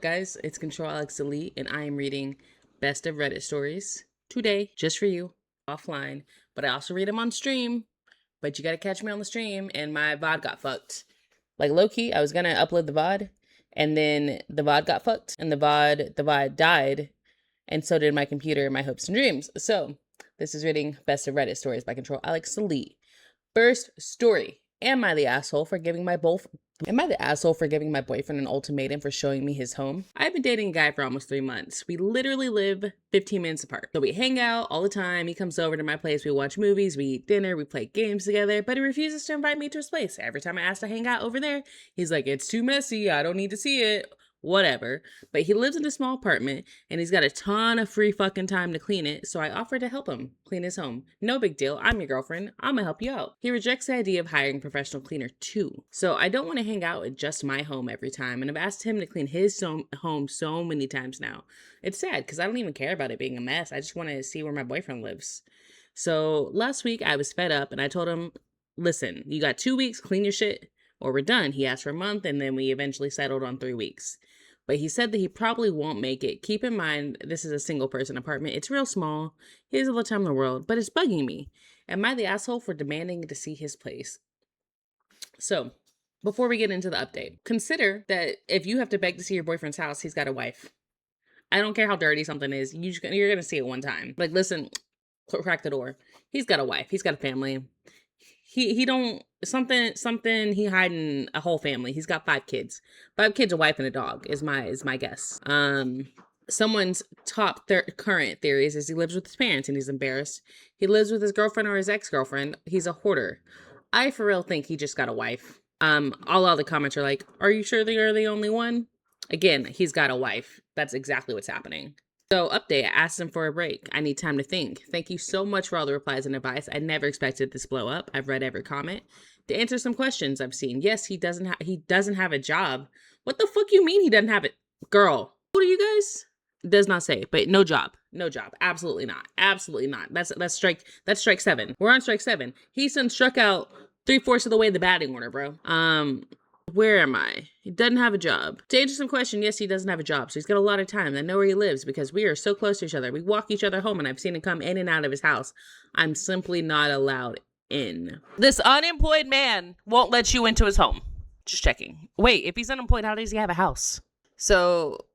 Guys, it's Control Alex Elite, and I am reading Best of Reddit Stories today, just for you, offline. But I also read them on stream. But you gotta catch me on the stream, and my VOD got fucked. Like low key, I was gonna upload the VOD, and then the VOD got fucked, and the VOD died, and so did my computer and my hopes and dreams. So this is reading Best of Reddit Stories by Control Alex Elite. First story. Am I the asshole for giving my boyfriend an ultimatum for showing me his home? I've been dating a guy for almost 3 months. We literally live 15 minutes apart. So we hang out all the time. He comes over to my place. We watch movies, we eat dinner, we play games together, but he refuses to invite me to his place. Every time I ask to hang out over there, he's like, it's too messy. I don't need to see it. Whatever. But he lives in a small apartment and he's got a ton of free fucking time to clean it, so I offered to help him clean his home. No big deal. I'm your girlfriend. I'm gonna help you out. He rejects the idea of hiring a professional cleaner too. So I don't want to hang out at just my home every time, and I've asked him to clean his home so many times now. It's sad because I don't even care about it being a mess. I just want to see where my boyfriend lives. So last week I was fed up and I told him, listen, you got 2 weeks, clean your shit or we're done. He asked for a month and then we eventually settled on 3 weeks. But he said that he probably won't make it. Keep in mind, this is a single person apartment. It's real small. He has all the time in the world, but it's bugging me. Am I the asshole for demanding to see his place? So, before we get into the update, consider that if you have to beg to see your boyfriend's house, he's got a wife. I don't care how dirty something is. You're going to see it one time. Like, listen, crack the door. He's got a wife. He's got a family. He don't something he hiding a whole family. He's got 5 kids. 5 kids, a wife, and a dog is my guess. Someone's top current theories is he lives with his parents and he's embarrassed. He lives with his girlfriend or his ex-girlfriend. He's a hoarder. I for real think he just got a wife. All the comments are like, are you sure you're the only one? Again, he's got a wife. That's exactly what's happening. So, update, I asked him for a break. I need time to think. Thank you so much for all the replies and advice. I never expected this blow up. I've read every comment. To answer some questions I've seen. Yes, he doesn't have a job. What the fuck you mean he doesn't have it? Girl, what are you guys? Does not say, but no job. No job. Absolutely not. Absolutely not. That's strike 7. We're on strike 7. He's done struck out 3/4 of the way in the batting order, bro. Where am I? He doesn't have a job. To answer some question, yes, he doesn't have a job. So he's got a lot of time. I know where he lives because we are so close to each other. We walk each other home and I've seen him come in and out of his house. I'm simply not allowed in. This unemployed man won't let you into his home. Just checking. Wait, if he's unemployed, how does he have a house? So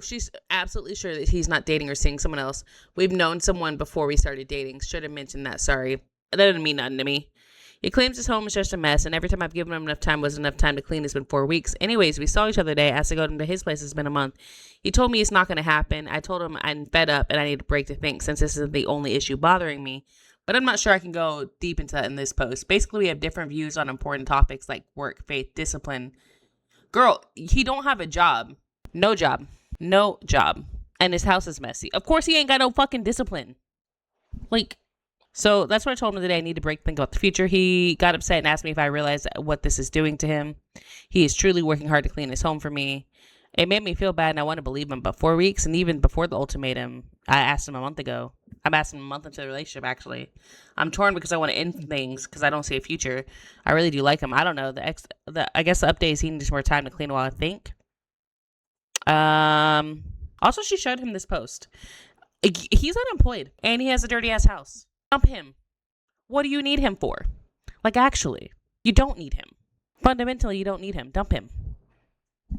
she's absolutely sure that he's not dating or seeing someone else. We've known someone before we started dating. Should have mentioned that. Sorry. That didn't mean nothing to me. He claims his home is just a mess, and every time I've given him enough time wasn't enough time to clean. It's been 4 weeks. Anyways, we saw each other today. Asked to go to his place. It's been a month. He told me it's not going to happen. I told him I'm fed up and I need a break to think since this isn't the only issue bothering me. But I'm not sure I can go deep into that in this post. Basically, we have different views on important topics like work, faith, discipline. Girl, he don't have a job. No job. No job. And his house is messy. Of course he ain't got no fucking discipline. So that's what I told him today. I need to think about the future. He got upset and asked me if I realized what this is doing to him. He is truly working hard to clean his home for me. It made me feel bad and I want to believe him. But 4 weeks and even before the ultimatum, I asked him a month ago. I'm asking him a month into the relationship, actually. I'm torn because I want to end things because I don't see a future. I really do like him. I don't know. I guess the update is he needs more time to clean while I think. Also, she showed him this post. He's unemployed and he has a dirty ass house. Dump him. What do you need him for? Actually, you don't need him. Fundamentally, you don't need him. Dump him.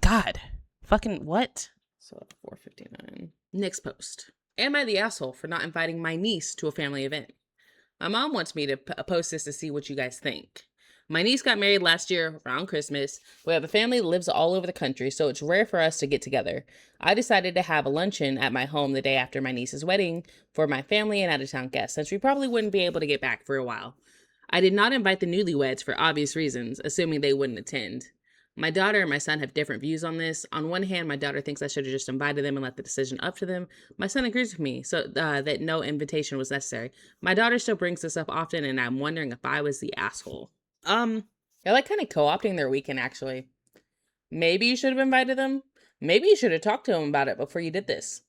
God. Fucking what? So 4:59. Next post. Am I the asshole for not inviting my niece to a family event? My mom wants me to post this to see what you guys think. My niece got married last year around Christmas. We have a family that lives all over the country, so it's rare for us to get together. I decided to have a luncheon at my home the day after my niece's wedding for my family and out-of-town guests, since we probably wouldn't be able to get back for a while. I did not invite the newlyweds for obvious reasons, assuming they wouldn't attend. My daughter and my son have different views on this. On one hand, my daughter thinks I should have just invited them and let the decision up to them. My son agrees with me, so that no invitation was necessary. My daughter still brings this up often, and I'm wondering if I was the asshole. I like kind of co-opting their weekend, actually. Maybe you should have invited them. Maybe you should have talked to them about it before you did this.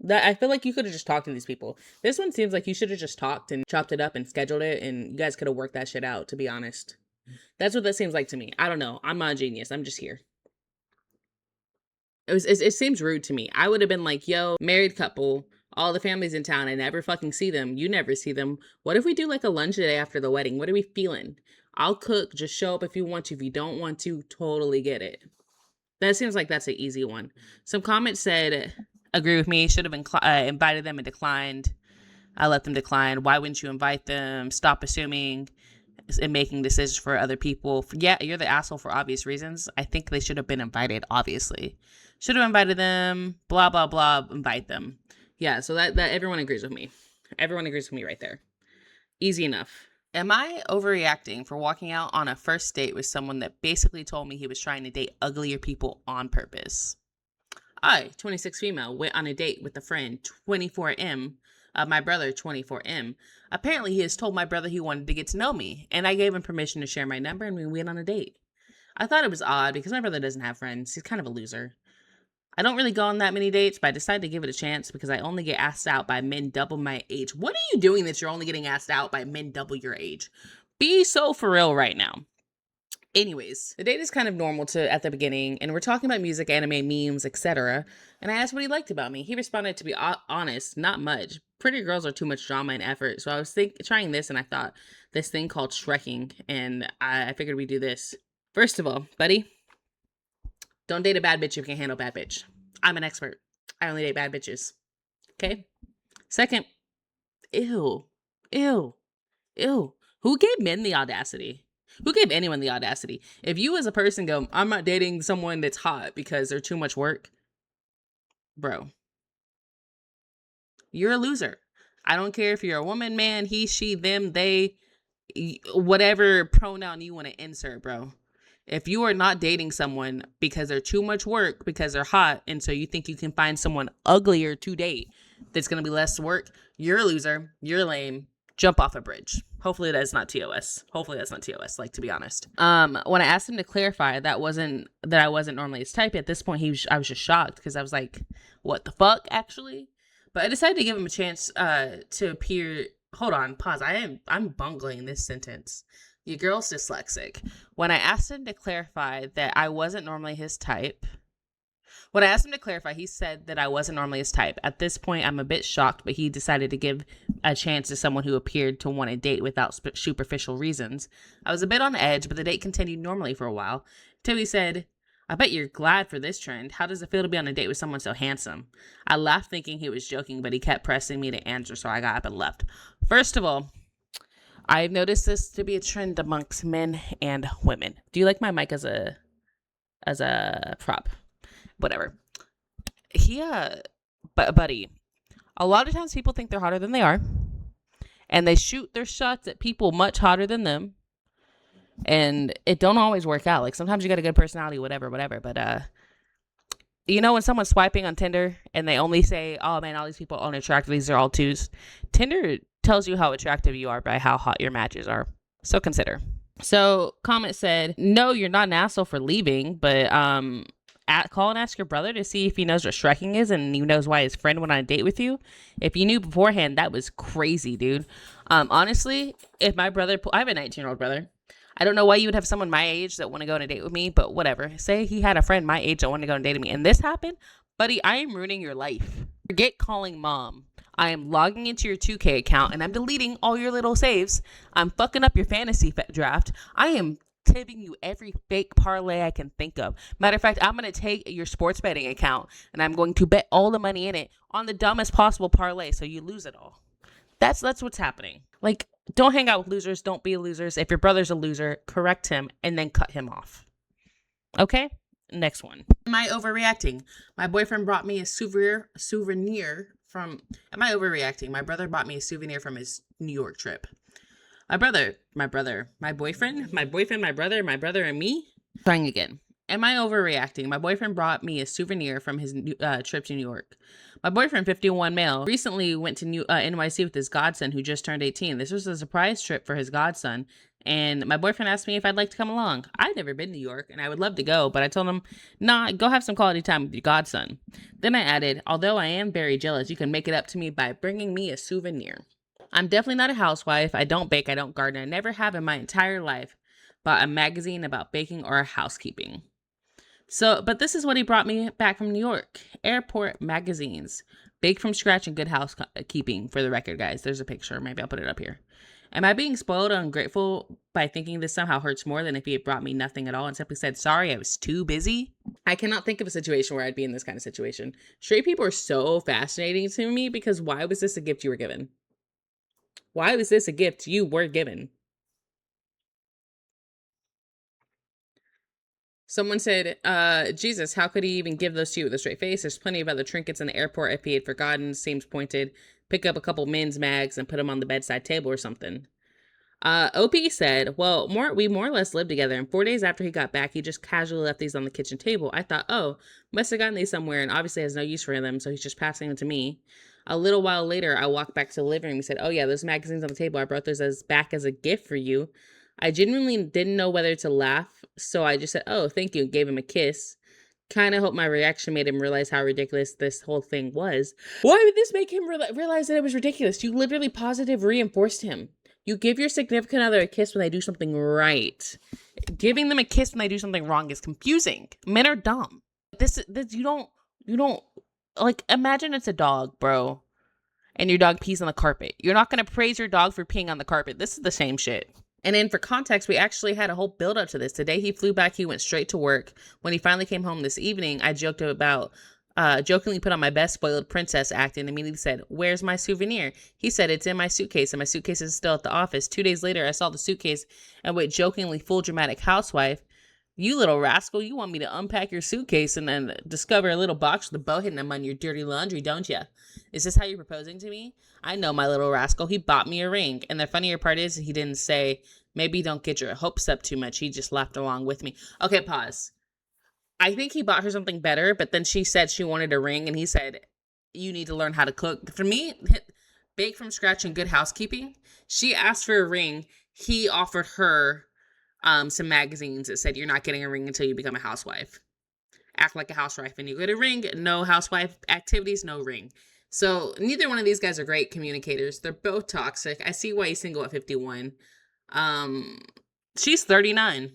I feel like you could have just talked to these people. This one seems like you should have just talked and chopped it up and scheduled it, and you guys could have worked that shit out, to be honest. That's what that seems like to me. I don't know. I'm not a genius. I'm just here. It seems rude to me. I would have been like, yo, married couple, all the families in town, I never fucking see them. You never see them. What if we do like a lunch the day after the wedding? What are we feeling? I'll cook. Just show up if you want to. If you don't want to, totally get it. That seems like that's an easy one. Some comments said, agree with me. Should have invited them and declined. I let them decline. Why wouldn't you invite them? Stop assuming and making decisions for other people. Yeah, you're the asshole for obvious reasons. I think they should have been invited, obviously. Should have invited them, blah, blah, blah, invite them. Yeah, so that everyone agrees with me. Everyone agrees with me right there. Easy enough. Am I overreacting for walking out on a first date with someone that basically told me he was trying to date uglier people on purpose? I, 26 female, went on a date with a friend, 24M, my brother, 24M. Apparently, he has told my brother he wanted to get to know me, and I gave him permission to share my number, and we went on a date. I thought it was odd because my brother doesn't have friends. He's kind of a loser. I don't really go on that many dates, but I decided to give it a chance because I only get asked out by men double my age. What are you doing that you're only getting asked out by men double your age? Be so for real right now. Anyways, the date is kind of normal at the beginning, and we're talking about music, anime, memes, etc. And I asked what he liked about me. He responded, to be honest, not much. Pretty girls are too much drama and effort. So I was trying this, and I thought this thing called Shrekking, and I figured we'd do this. First of all, buddy, don't date a bad bitch if you can't handle bad bitch. I'm an expert. I only date bad bitches. Okay? Second, ew. Who gave men the audacity? Who gave anyone the audacity? If you as a person go, I'm not dating someone that's hot because they're too much work, bro, you're a loser. I don't care if you're a woman, man, he, she, them, they, whatever pronoun you want to insert, bro. If you are not dating someone because they're too much work, because they're hot, and so you think you can find someone uglier to date that's going to be less work, you're a loser. You're lame. Jump off a bridge. Hopefully that's not TOS. Like, to be honest. When I asked him to clarify that I wasn't normally his type, at this point I was just shocked because I was like, what the fuck, actually? But I decided to give him a chance to appear. Hold on, pause. I'm bungling this sentence. Your girl's dyslexic. When I asked him to clarify that I wasn't normally his type, he said that I wasn't normally his type. At this point, I'm a bit shocked, but he decided to give a chance to someone who appeared to want a date without superficial reasons. I was a bit on edge, but the date continued normally for a while. Till he said, I bet you're glad for this trend. How does it feel to be on a date with someone so handsome? I laughed thinking he was joking, but he kept pressing me to answer, so I got up and left. First of all, I've noticed this to be a trend amongst men and women. Do you like my mic as a prop? Whatever. Buddy, a lot of times people think they're hotter than they are, and they shoot their shots at people much hotter than them, and it don't always work out. Like, sometimes you got a good personality, whatever, but when someone's swiping on Tinder and they only say, oh man, all these people are unattractive, these are all twos. Tinder tells you how attractive you are by how hot your matches are. So consider. So comment said, no, you're not an asshole for leaving, but call and ask your brother to see if he knows what Shrekking is and he knows why his friend went on a date with you. If you knew beforehand, that was crazy, dude. Honestly, if my brother, I have a 19-year-old brother. I don't know why you would have someone my age that want to go on a date with me, but whatever. Say he had a friend my age that wanted to go on a date with me, and this happened, buddy, I am ruining your life. Forget calling mom. I am logging into your 2K account, and I'm deleting all your little saves. I'm fucking up your fantasy draft. I am giving you every fake parlay I can think of. Matter of fact, I'm going to take your sports betting account, and I'm going to bet all the money in it on the dumbest possible parlay, so you lose it all. That's what's happening. Like, don't hang out with losers. Don't be losers. If your brother's a loser, correct him and then cut him off. Okay? Next one. Am I overreacting? My boyfriend brought me a souvenir from... Am I overreacting? My brother bought me a souvenir from his New York trip. My brother, my boyfriend, my brother, and me? Trying again. Am I overreacting? My boyfriend brought me a souvenir from his trip to New York. My boyfriend, 51 male, recently went to NYC with his godson who just turned 18. This was a surprise trip for his godson, and my boyfriend asked me if I'd like to come along. I'd never been to New York, and I would love to go, but I told him, nah, go have some quality time with your godson. Then I added, although I am very jealous, you can make it up to me by bringing me a souvenir. I'm definitely not a housewife. I don't bake. I don't garden. I never have in my entire life bought a magazine about baking or housekeeping. But this is what he brought me back from New York. Airport magazines. Baked from scratch and good housekeeping, for the record, guys. There's a picture. Maybe I'll put it up here. Am I being spoiled or ungrateful by thinking this somehow hurts more than if he had brought me nothing at all and simply said, sorry, I was too busy? I cannot think of a situation where I'd be in this kind of situation. Straight people are so fascinating to me because why was this a gift you were given? Why was this a gift you were given? Someone said, Jesus, how could he even give those to you with a straight face? There's plenty of other trinkets in the airport if he had forgotten. Seems pointed. Pick up a couple men's mags and put them on the bedside table or something. OP said, well, we more or less lived together, and 4 days after he got back, he just casually left these on the kitchen table. I thought, oh, must have gotten these somewhere and obviously has no use for them, so he's just passing them to me. A little while later, I walked back to the living room. He said, oh yeah, those magazines on the table, I brought those back as a gift for you. I genuinely didn't know whether to laugh, so I just said, oh, thank you, and gave him a kiss. Kind of hope my reaction made him realize how ridiculous this whole thing was. Why would this make him realize that it was ridiculous? You literally positive reinforced him. You give your significant other a kiss when they do something right. Giving them a kiss when they do something wrong is confusing. Men are dumb. This you don't like, imagine it's a dog, bro, and your dog pees on the carpet. You're not going to praise your dog for peeing on the carpet. This is the same shit. And then for context, we actually had a whole build up to this. Today he flew back, he went straight to work. When he finally came home this evening, I jokingly put on my best spoiled princess act and immediately said, where's my souvenir? He said, it's in my suitcase, and my suitcase is still at the office. 2 days later, I saw the suitcase and went jokingly full dramatic housewife. You little rascal, you want me to unpack your suitcase and then discover a little box with a bow hidden among your dirty laundry, don't you? Is this how you're proposing to me? I know my little rascal. He bought me a ring. And the funnier part is he didn't say, maybe don't get your hopes up too much. He just laughed along with me. Okay, pause. I think he bought her something better, but then she said she wanted a ring, and he said, you need to learn how to cook. For me, bake from scratch and good housekeeping. She asked for a ring. He offered her some magazines that said, you're not getting a ring until you become a housewife. Act like a housewife and you get a ring. No housewife activities, no ring. So neither one of these guys are great communicators. They're both toxic. I see why he's single at 51. She's 39.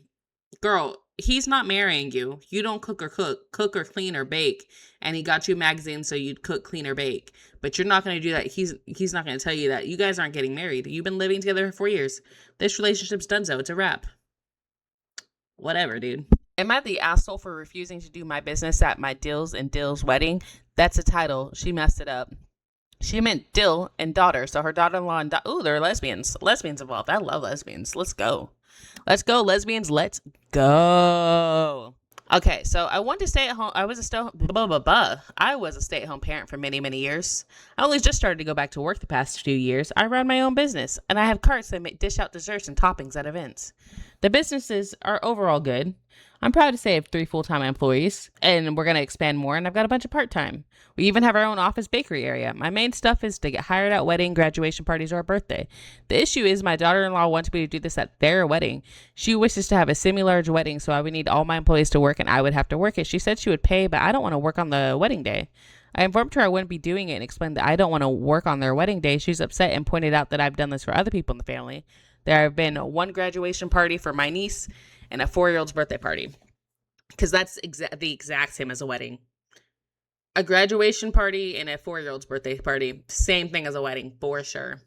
Girl, he's not marrying you. You don't cook or clean or bake. And he got you magazines so you'd cook, clean, or bake. But you're not going to do that. He's not going to tell you that. You guys aren't getting married. You've been living together for 4 years. This relationship's done so. It's a wrap. Whatever, dude. Am I the asshole for refusing to do my business at my Dill's and Dill's wedding? That's a title. She messed it up. She meant Dill and daughter. So her daughter-in-law and they're lesbians. Lesbians involved. I love lesbians. Let's go. Let's go, lesbians. Let's go. Okay, so I wanted to stay at home. I was a stay-at-home parent for many, many years. I only just started to go back to work the past few years. I run my own business, and I have carts that dish out desserts and toppings at events. The businesses are overall good. I'm proud to say I have 3 full-time employees, and we're going to expand more, and I've got a bunch of part-time. We even have our own office bakery area. My main stuff is to get hired at wedding, graduation parties, or a birthday. The issue is my daughter-in-law wants me to do this at their wedding. She wishes to have a semi-large wedding, so I would need all my employees to work, and I would have to work it. She said she would pay, but I don't want to work on the wedding day. I informed her I wouldn't be doing it and explained that I don't want to work on their wedding day. She's upset and pointed out that I've done this for other people in the family. There have been 1 graduation party for my niece and a 4-year-old's birthday party. Because that's the exact same as a wedding. A graduation party and a 4-year-old's birthday party. Same thing as a wedding, for sure.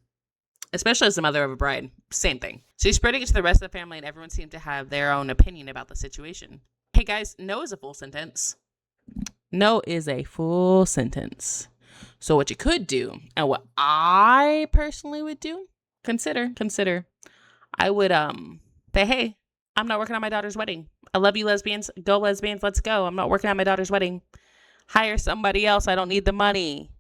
Especially as the mother of a bride. Same thing. She's spreading it to the rest of the family, and everyone seemed to have their own opinion about the situation. Hey guys, no is a full sentence. No is a full sentence. So what you could do, and what I personally would do, consider. I would say, hey, I'm not working on my daughter's wedding. I love you, lesbians. Go, lesbians. Let's go. I'm not working on my daughter's wedding. Hire somebody else. I don't need the money.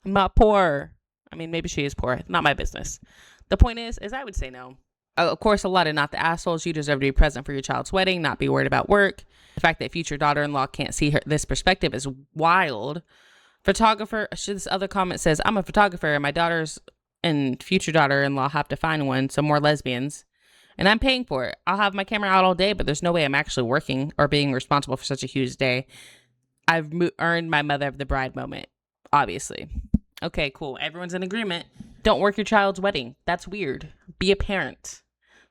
I'm not poor. I mean, maybe she is poor. Not my business. The point is I would say no. Of course, a lot of not the assholes. You deserve to be present for your child's wedding, not be worried about work. The fact that future daughter-in-law can't see this perspective is wild. Photographer. This other comment says, I'm a photographer and my daughters and future daughter-in-law have to find one. So more lesbians. And I'm paying for it. I'll have my camera out all day, but there's no way I'm actually working or being responsible for such a huge day. I've earned my mother of the bride moment, obviously. Okay, cool. Everyone's in agreement. Don't work your child's wedding. That's weird. Be a parent.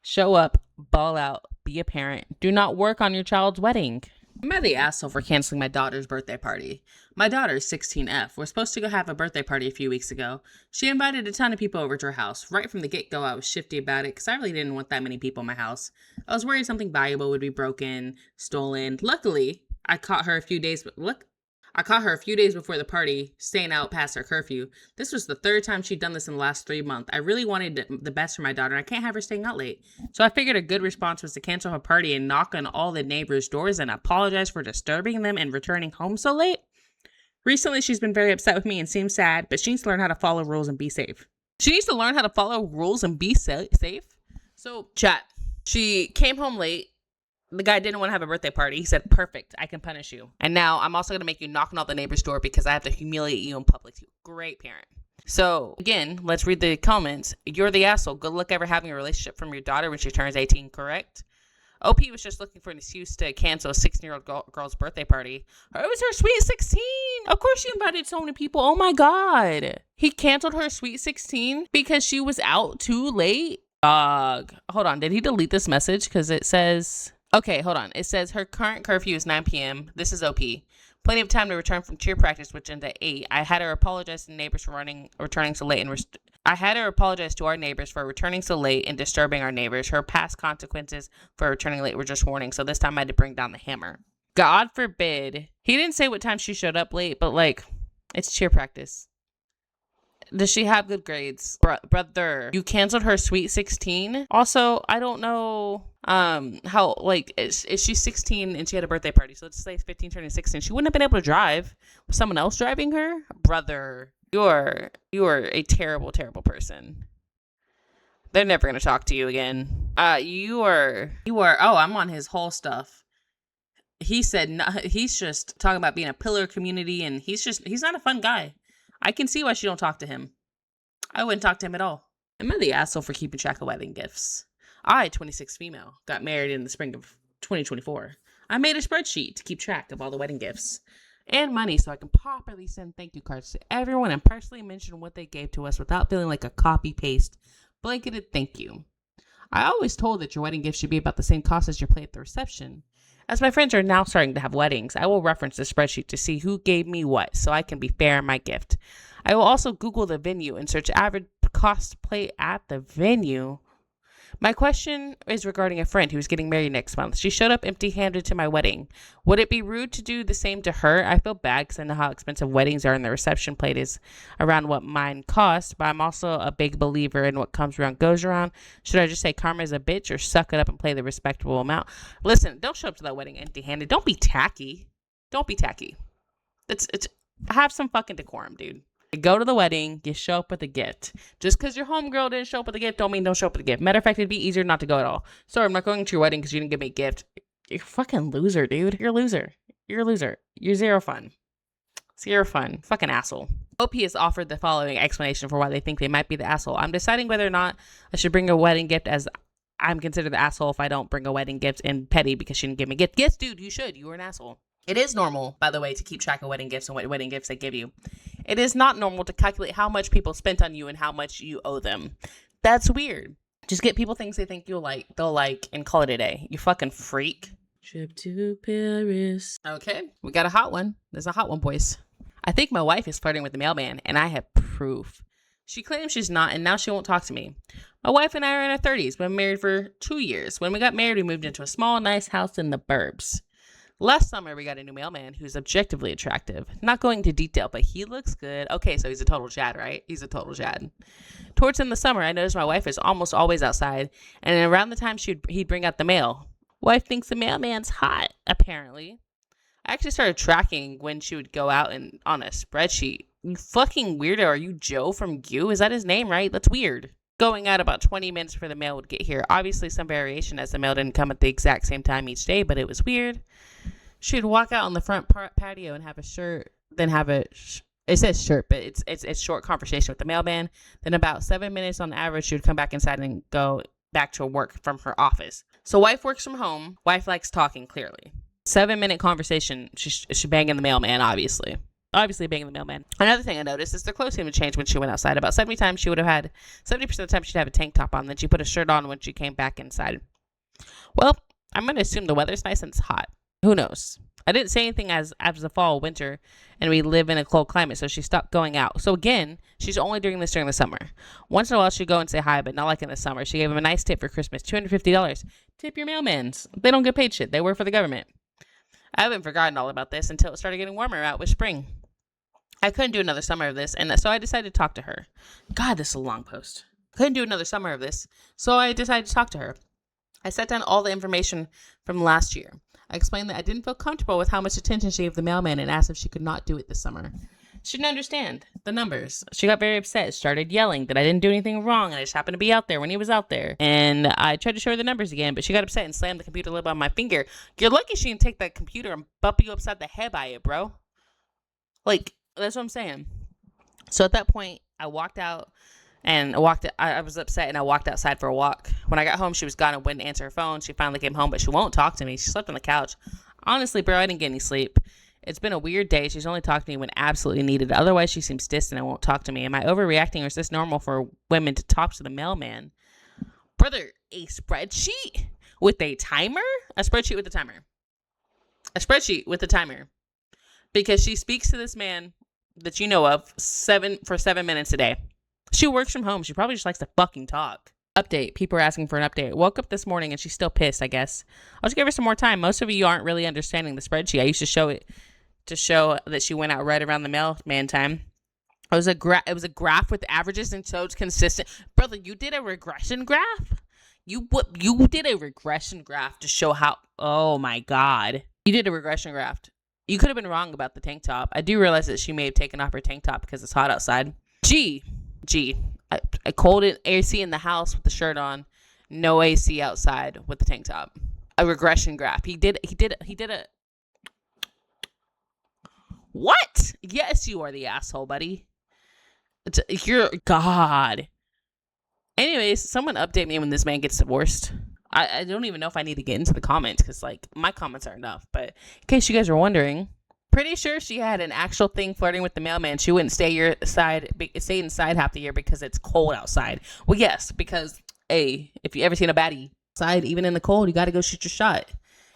Show up, ball out, be a parent. Do not work on your child's wedding. Am I the asshole for canceling my daughter's birthday party? My daughter's 16F. We're supposed to go have a birthday party a few weeks ago. She invited a ton of people over to her house. Right from the get-go, I was shifty about it because I really didn't want that many people in my house. I was worried something valuable would be broken, stolen. Luckily, I caught her a few days before the party, staying out past her curfew. This was the third time she'd done this in the last 3 months. I really wanted the best for my daughter, and I can't have her staying out late. So I figured a good response was to cancel her party and knock on all the neighbors' doors and apologize for disturbing them and returning home so late. Recently, she's been very upset with me and seems sad, but she needs to learn how to follow rules and be safe. So, chat. She came home late. The guy didn't want to have a birthday party. He said, perfect, I can punish you. And now I'm also going to make you knock on all the neighbor's door because I have to humiliate you in public too. Great parent. So again, let's read the comments. You're the asshole. Good luck ever having a relationship from your daughter when she turns 18, correct? OP was just looking for an excuse to cancel a 16-year-old girl's birthday party. It was her sweet 16. Of course she invited so many people. Oh my God. He canceled her sweet 16 because she was out too late? Hold on. Did he delete this message? Because it says... Okay, hold on. It says her current curfew is 9 p.m. This is OP. Plenty of time to return from cheer practice, which ends at 8. I had her apologize to neighbors for returning so late I had her apologize to our neighbors for returning so late and disturbing our neighbors. Her past consequences for returning late were just warnings, so this time I had to bring down the hammer. God forbid. He didn't say what time she showed up late, but like, it's cheer practice. Does she have good grades? Brother, you canceled her sweet 16? Also, I don't know how, like, is she 16 and she had a birthday party? So let's say 15 turning 16. She wouldn't have been able to drive. Was someone else driving her? Brother, you are a terrible, terrible person. They're never going to talk to you again. You are, oh, I'm on his whole stuff. He said, no, he's just talking about being a pillar of community and he's not a fun guy. I can see why she don't talk to him. I wouldn't talk to him at all. Am I the asshole for keeping track of wedding gifts? I, 26 female, got married in the spring of 2024. I made a spreadsheet to keep track of all the wedding gifts and money so I can properly send thank you cards to everyone and personally mention what they gave to us without feeling like a copy-paste, blanketed thank you. I always told that your wedding gift should be about the same cost as your plate at the reception. As my friends are now starting to have weddings, I will reference the spreadsheet to see who gave me what so I can be fair in my gift. I will also Google the venue and search average cost plate at the venue. My question is regarding a friend who is getting married next month. She showed up empty-handed to my wedding. Would it be rude to do the same to her? I feel bad because I know how expensive weddings are and the reception plate is around what mine cost, but I'm also a big believer in what comes around goes around. Should I just say karma is a bitch or suck it up and play the respectable amount? Listen, don't show up to that wedding empty-handed. Don't be tacky. Don't be tacky. It's have some fucking decorum, dude. You go to the wedding, you show up with a gift. Just because your homegirl didn't show up with a gift don't mean don't show up with a gift. Matter of fact, it'd be easier not to go at all. Sorry, I'm not going to your wedding because you didn't give me a gift. You're a fucking loser, dude. You're a loser. You're a loser. You're zero fun. Zero fun. Fucking asshole. OP has offered the following explanation for why they think they might be the asshole. I'm deciding whether or not I should bring a wedding gift as I'm considered the asshole if I don't bring a wedding gift and petty because she didn't give me a gift. Yes, dude, you should. You were an asshole. It is normal, by the way, to keep track of wedding gifts and what wedding gifts they give you. It is not normal to calculate how much people spent on you and how much you owe them. That's weird. Just get people things they think they'll like, and call it a day. You fucking freak. Trip to Paris. Okay, we got a hot one. There's a hot one, boys. I think my wife is flirting with the mailman, and I have proof. She claims she's not, and now she won't talk to me. My wife and I are in our 30s. We've been married for 2 years. When we got married, we moved into a small, nice house in the burbs. Last summer, we got a new mailman who's objectively attractive. Not going into detail, but he looks good. Okay, so he's a total Chad, right? He's a total Chad. Towards in the summer, I noticed my wife is almost always outside, and around the time he'd bring out the mail. Wife thinks the mailman's hot, apparently. I actually started tracking when she would go out and on a spreadsheet. You fucking weirdo. Are you Joe from You? Is that his name, right? That's weird. Going out about 20 minutes before the mail would get here. Obviously, some variation as the mail didn't come at the exact same time each day, but it was weird. She'd walk out on the front patio and have a shirt, then have it says shirt, but it's short conversation with the mailman. Then about 7 minutes on average, she would come back inside and go back to work from her office. So wife works from home. Wife likes talking, clearly. 7-minute conversation. She banging the mailman, obviously. Obviously banging the mailman. Another thing I noticed is the clothes seemed to change when she went outside. About 70% of the time she'd have a tank top on. Then she put a shirt on when she came back inside. Well, I'm going to assume the weather's nice and it's hot. Who knows? I didn't say anything as the fall, winter, and we live in a cold climate, so she stopped going out. So again, she's only doing this during the summer. Once in a while, she'd go and say hi, but not like in the summer. She gave him a nice tip for Christmas, $250. Tip your mailmans. They don't get paid shit. They work for the government. I haven't forgotten all about this until it started getting warmer out with spring. I couldn't do another summer of this, and so I decided to talk to her. God, this is a long post. Couldn't do another summer of this, so I decided to talk to her. I set down all the information from last year. I explained that I didn't feel comfortable with how much attention she gave the mailman and asked if she could not do it this summer. She didn't understand the numbers. She got very upset, started yelling that I didn't do anything wrong and I just happened to be out there when he was out there. And I tried to show her the numbers again, but she got upset and slammed the computer lid on my finger. You're lucky she didn't take that computer and bump you upside the head by it, bro. Like, that's what I'm saying. So at that point, I walked out. And I was upset and I walked outside for a walk. When I got home, she was gone and wouldn't answer her phone. She finally came home, but she won't talk to me. She slept on the couch. Honestly, bro, I didn't get any sleep. It's been a weird day. She's only talked to me when absolutely needed. Otherwise, she seems distant and won't talk to me. Am I overreacting or is this normal for women to talk to the mailman? Brother, a spreadsheet with a timer? A spreadsheet with a timer. A spreadsheet with a timer. Because she speaks to this man that you know of for 7 minutes a day. She works from home. She probably just likes to fucking talk. Update. People are asking for an update. Woke up this morning and she's still pissed, I guess. I'll just give her some more time. Most of you aren't really understanding the spreadsheet. I used to show it to show that she went out right around the mailman time. It was a graph with averages and so it's consistent. Brother, you did a regression graph? You did a regression graph to show how, oh my God. You did a regression graph. You could have been wrong about the tank top. I do realize that she may have taken off her tank top because it's hot outside. I cold AC in the house with the shirt on, no AC outside with the tank top. A regression graph. He did a what? Yes, you are the asshole, buddy. You're God. Anyways, someone update me when this man gets divorced. I don't even know if I need to get into the comments because like my comments are enough. But in case you guys are wondering. Pretty sure she had an actual thing flirting with the mailman. She wouldn't stay inside half the year because it's cold outside. Well, yes, because if you ever seen a baddie outside, even in the cold, you got to go shoot your shot.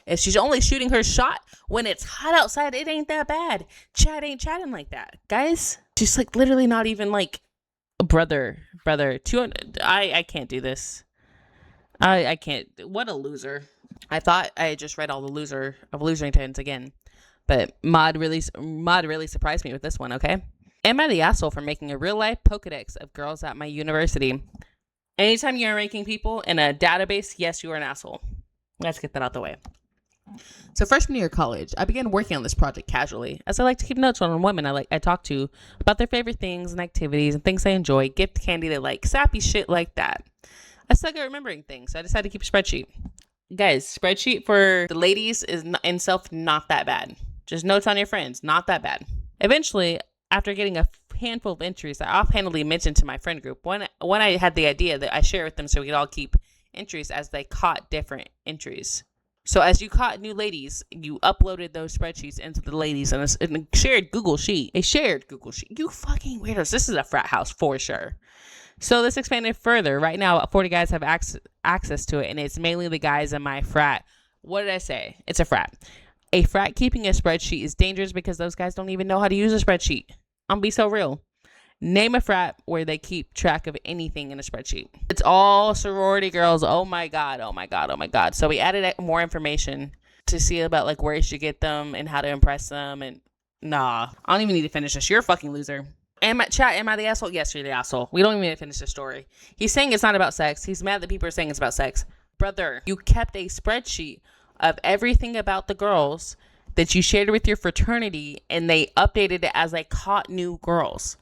If she's only shooting her shot when it's hot outside, it ain't that bad. Chad ain't chatting like that, guys. She's like literally not even like brother. 200. I can't do this. I can't. What a loser. I thought I had just read all the Loseringtons again. But Mod really surprised me with this one, okay? Am I the asshole for making a real-life Pokedex of girls at my university? Anytime you're ranking people in a database, yes, you are an asshole. Let's get that out the way. So freshman year of college, I began working on this project casually, as I like to keep notes on women I talk to about their favorite things and activities and things they enjoy, gift candy they like, sappy shit like that. I suck at remembering things, so I decided to keep a spreadsheet. Guys, spreadsheet for the ladies is in itself not that bad. Just notes on your friends, not that bad. Eventually, after getting a handful of entries, I offhandedly mentioned to my friend group when I had the idea that I share with them so we could all keep entries as they caught different entries. So as you caught new ladies, you uploaded those spreadsheets into the ladies in a shared Google Sheet. A shared Google Sheet. You fucking weirdos. This is a frat house for sure. So this expanded further. Right now, 40 guys have access to it, and it's mainly the guys in my frat. What did I say? It's a frat. A frat keeping a spreadsheet is dangerous because those guys don't even know how to use a spreadsheet. I'm be so real. Name a frat where they keep track of anything in a spreadsheet. It's all sorority girls. Oh my God. So we added more information to see about like where you should get them and how to impress them. And nah, I don't even need to finish this. You're a fucking loser. Am I the asshole? Yes, you're the asshole. We don't even need to finish the story. He's saying it's not about sex. He's mad that people are saying it's about sex. Brother, you kept a spreadsheet of everything about the girls that you shared with your fraternity, and they updated it as they caught new girls.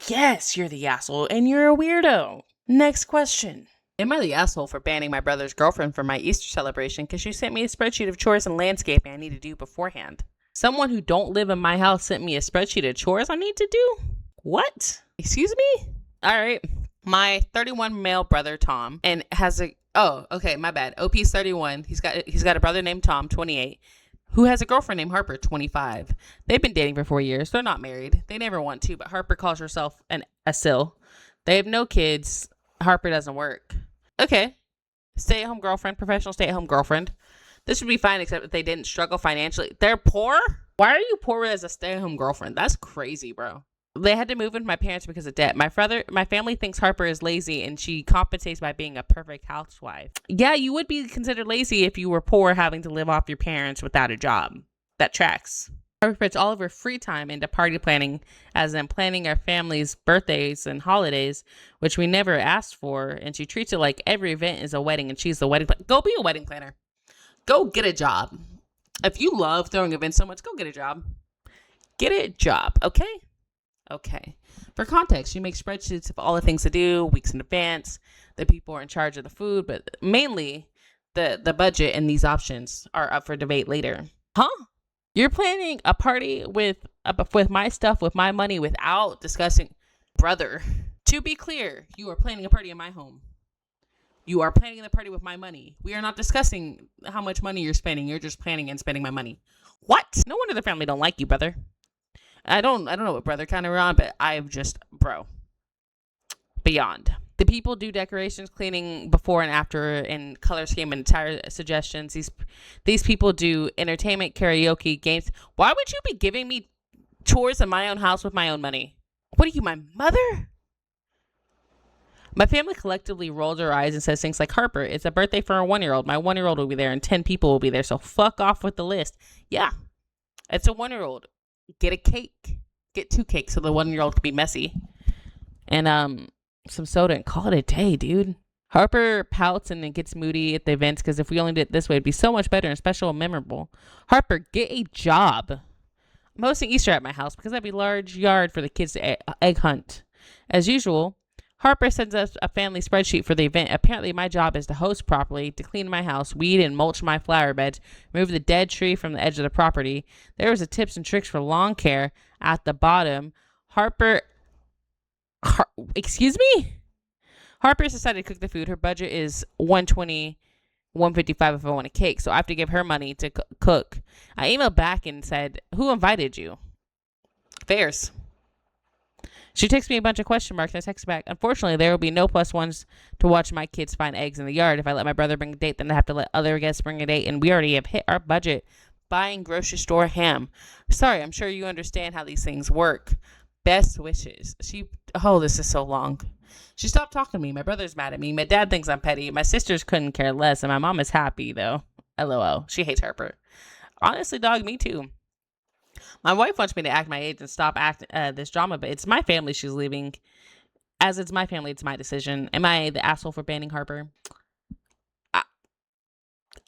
Yes, you're the asshole, and you're a weirdo. Next question. Am I the asshole for banning my brother's girlfriend from my Easter celebration because she sent me a spreadsheet of chores and landscaping I need to do beforehand? Someone who don't live in my house sent me a spreadsheet of chores I need to do? What? Excuse me? All right. My 31 male brother, Tom, and has a... Oh, okay, my bad. OP's 31. He's got a brother named Tom, 28, who has a girlfriend named Harper, 25. They've been dating for 4 years. They're not married. They never want to, but Harper calls herself a SIL. They have no kids. Harper doesn't work. Okay. Stay-at-home girlfriend, professional stay-at-home girlfriend. This would be fine except if they didn't struggle financially. They're poor? Why are you poor as a stay-at-home girlfriend? That's crazy, bro. They had to move in with my parents because of debt. My family thinks Harper is lazy and she compensates by being a perfect housewife. Yeah, you would be considered lazy if you were poor having to live off your parents without a job. That tracks. Harper puts all of her free time into party planning, as in planning our family's birthdays and holidays, which we never asked for, and she treats it like every event is a wedding and she's the wedding planner. Go be a wedding planner. Go get a job. If you love throwing events so much, go get a job. Get a job, okay? Okay. For context, she makes spreadsheets of all the things to do weeks in advance. The people are in charge of the food, but mainly the budget and these options are up for debate later. Huh? You're planning a party with my stuff, with my money, without discussing, brother. To be clear, you are planning a party in my home. You are planning the party with my money. We are not discussing how much money you're spending. You're just planning and spending my money. What? No wonder the family don't like you, brother. I don't know what brother kind of on, but I'm just bro. Beyond. The people do decorations, cleaning before and after, and color scheme and entire suggestions. These people do entertainment, karaoke, games. Why would you be giving me chores in my own house with my own money? What are you, my mother? My family collectively rolls their eyes and says things like, Harper, it's a birthday for a 1-year-old. My 1-year-old will be there and 10 people will be there. So fuck off with the list. Yeah, it's a 1-year-old. Get a cake. Get 2 cakes so the 1-year-old can be messy. And some soda and call it a day, dude. Harper pouts and then gets moody at the events because if we only did it this way, it'd be so much better and special and memorable. Harper, get a job. I'm hosting Easter at my house because I have a large yard for the kids to egg hunt. As usual, Harper sends us a family spreadsheet for the event. Apparently, my job is to host properly, to clean my house, weed and mulch my flower beds, remove the dead tree from the edge of the property. There was a tips and tricks for lawn care at the bottom. Excuse me? Harper's decided to cook the food. Her budget is $120, $155 if I want a cake, so I have to give her money to cook. I emailed back and said, who invited you? Fairs. She texts me a bunch of question marks, and I text back, unfortunately, there will be no +1s to watch my kids find eggs in the yard. If I let my brother bring a date, then I have to let other guests bring a date, and we already have hit our budget buying grocery store ham. Sorry, I'm sure you understand how these things work. Best wishes. This is so long. She stopped talking to me. My brother's mad at me. My dad thinks I'm petty. My sisters couldn't care less, and my mom is happy, though. LOL. She hates Harper. Honestly, dog, me too. My wife wants me to act my age and stop this drama, but it's my family she's leaving. As it's my family, it's my decision. Am I the asshole for banning Harper?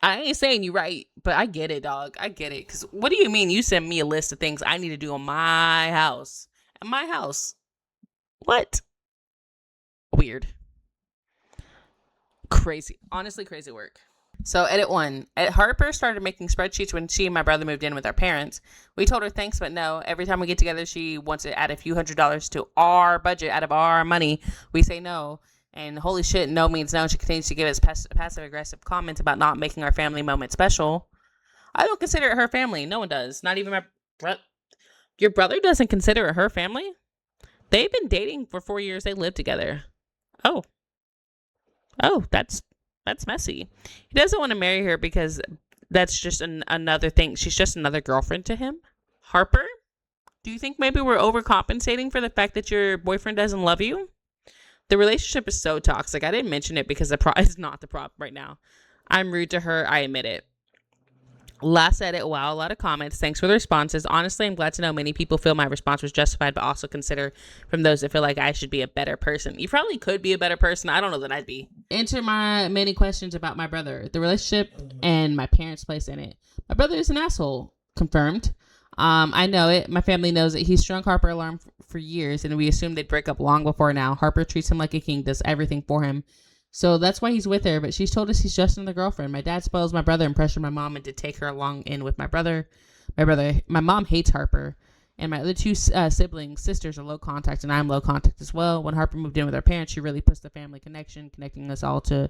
I ain't saying you right, but I get it, dog. I get it. Because what do you mean you send me a list of things I need to do in my house? In my house? What? Weird. Crazy. Honestly, crazy work. So, edit 1. Harper started making spreadsheets when she and my brother moved in with our parents. We told her thanks, but no. Every time we get together, she wants to add a few $100s to our budget out of our money. We say no. And holy shit, no means no. She continues to give us passive-aggressive comments about not making our family moment special. I don't consider it her family. No one does. Not even my brother. Your brother doesn't consider it her family? They've been dating for 4 years. They live together. Oh, that's messy. He doesn't want to marry her because that's just another thing. She's just another girlfriend to him. Harper, do you think maybe we're overcompensating for the fact that your boyfriend doesn't love you? The relationship is so toxic. I didn't mention it because it's not the problem right now. I'm rude to her. I admit it. Last edit. Wow, a lot of comments. Thanks for the responses. Honestly, I'm glad to know many people feel my response was justified, but also consider from those that feel like I should be a better person. You probably could be a better person. I don't know that I'd be. Answer my many questions about my brother, the relationship, and my parents' place in it. My brother is an asshole. Confirmed. I know it. My family knows it. He's strung Harper alarm for years, and we assumed they'd break up long before now. Harper treats him like a king, does everything for him. So that's why he's with her, but she's told us he's just another girlfriend. My dad spoils my brother and pressured my mom into take her along in with my brother. My mom hates Harper, and my other two sisters are low contact, and I'm low contact as well. When Harper moved in with our parents, she really puts the family connection, correcting us all to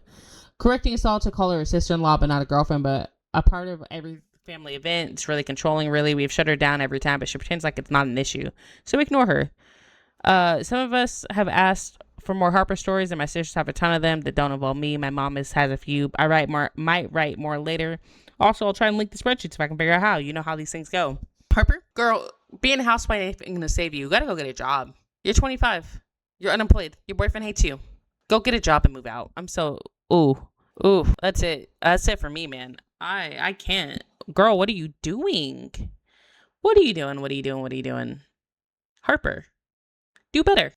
call her a sister-in-law, but not a girlfriend, but a part of every family event. It's really controlling, really. We've shut her down every time, but she pretends like it's not an issue. So ignore her. Some of us have asked for more Harper stories, and my sisters have a ton of them that don't involve me. My mom has a few. Might write more later Also, I'll try and link the spreadsheets if I can figure out how. You know how these things go. Harper, girl, being a housewife ain't gonna save you. You gotta go get a job. You're 25. You're unemployed. Your boyfriend hates you. Go get a job and move out. I'm so ooh. That's it. That's it for me, man. I can't. Girl, what are you doing? What are you doing? What are you doing? What are you doing? Harper, do better.